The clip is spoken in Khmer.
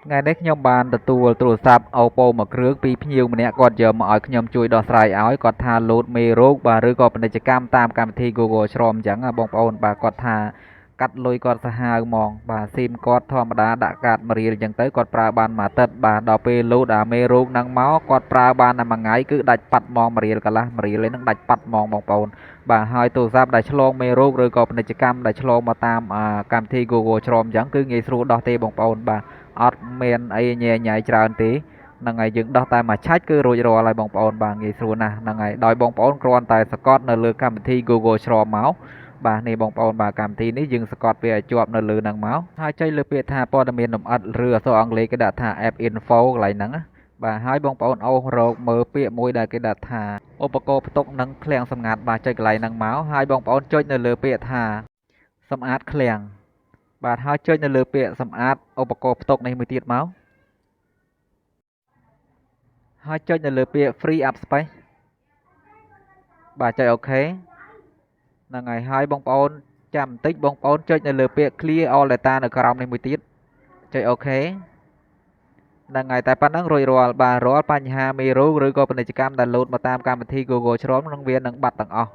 ថ្ងៃនេះខ្ញុំបានទទួលទូរស័ព្ទ Oppo មួយគ្រឿងពីភ្ញៀវម្នាក់គាត់យកមកឲ្យខ្ញុំជួយដោះស្រាយឲ្យគាត់ថាលោតមេរោគបាទឬក៏ពាណិជ្ជកម្មតាមកម្មវិធី Google Chrome អញ្ចឹងបងប្អូនបាទគាត់ថាកាត់លុយគាត់សាហាវហ្មងបាទស៊ីមគាត់ធម្មតាដាក់កាត1រៀលអញ្ចឹងទៅគាត់ប្រើបានមួយអាទិត្យបាទដល់ពេលលោតអាមេរោគហ្នឹងមកគាត់ប្រើបានតែមួយថ្ងៃគឺដាច់ប៉ាត់ហ្មង1រៀលកន្លះ1រៀលហ្នឹងដាច់ប៉ាត់ហ្មងបងប្អូនបាទហើយទូរស័ព្ទដែលឆ្លងមេរោគឬក៏ពាណិជ្ជកម្មដែលឆ្លងមកតាមកម្មវិធី Google Chrome អញ្ចឹងគឺងាយស្រួលដោះទេបងប្អូនបាទអត់មានអីញ៉ែញ៉ៃច្រើនទេហ្នឹងហើយយើងដោះតែមួយឆាច់គឺរួចរាល់ហើយបងប្អូនបាទងាយស្រួលណាស់ហ្នឹងហើយដោយបងប្អូនគ្រាន់តែសកត់នៅលើកម្មវិធី Google Chrome មកបាទនេះបងប្អូនបាទកម្មវិធីនេះយើងសកត់វាឲ្យជាប់នៅលើហ្នឹងមកហើយចុចលើពាក្យថាព័ត៌មានលម្អិតឬអក្សរអង់គ្លេសគេដាក់ថា App Info កន្លែងហ្នឹងណាបាទហើយបងប្អូនអូសរកមើលពាក្យមួយដែលគេដាក់ថាឧបករណ៍ផ្ទុកនិងឃ្លាំងសម្ងាត់បាទចុចកន្លែងហ្នឹងមកហើយបងប្អូនចុចនៅលើពាក្យថាសម្អាតឃ្លាំងបាទហើយចុចនៅលើពាក្យសម្អាតឧបករណ៍ផ្ទុកនេះមួយទៀតមកហើយចុចនៅលើពាក្យ Free Up Space បាទចុចអូខេហ្នឹងហើយបងប្អូនចាំបន្តិចបងប្អូនចុចនៅលើពាក្យ Clear All Data នៅក្រោមនេះមួយទៀតចុចអូខេហ្នឹងហើយតែប៉ុណ្្នឹងរួចរាល់បាទរាល់បញ្ហាមេរោគឬក៏ពាណិជ្ជកម្មដែលលោតមកតាមកម្មវិធី Google Chrome នឹងវានឹងបាត់ទាំងអស់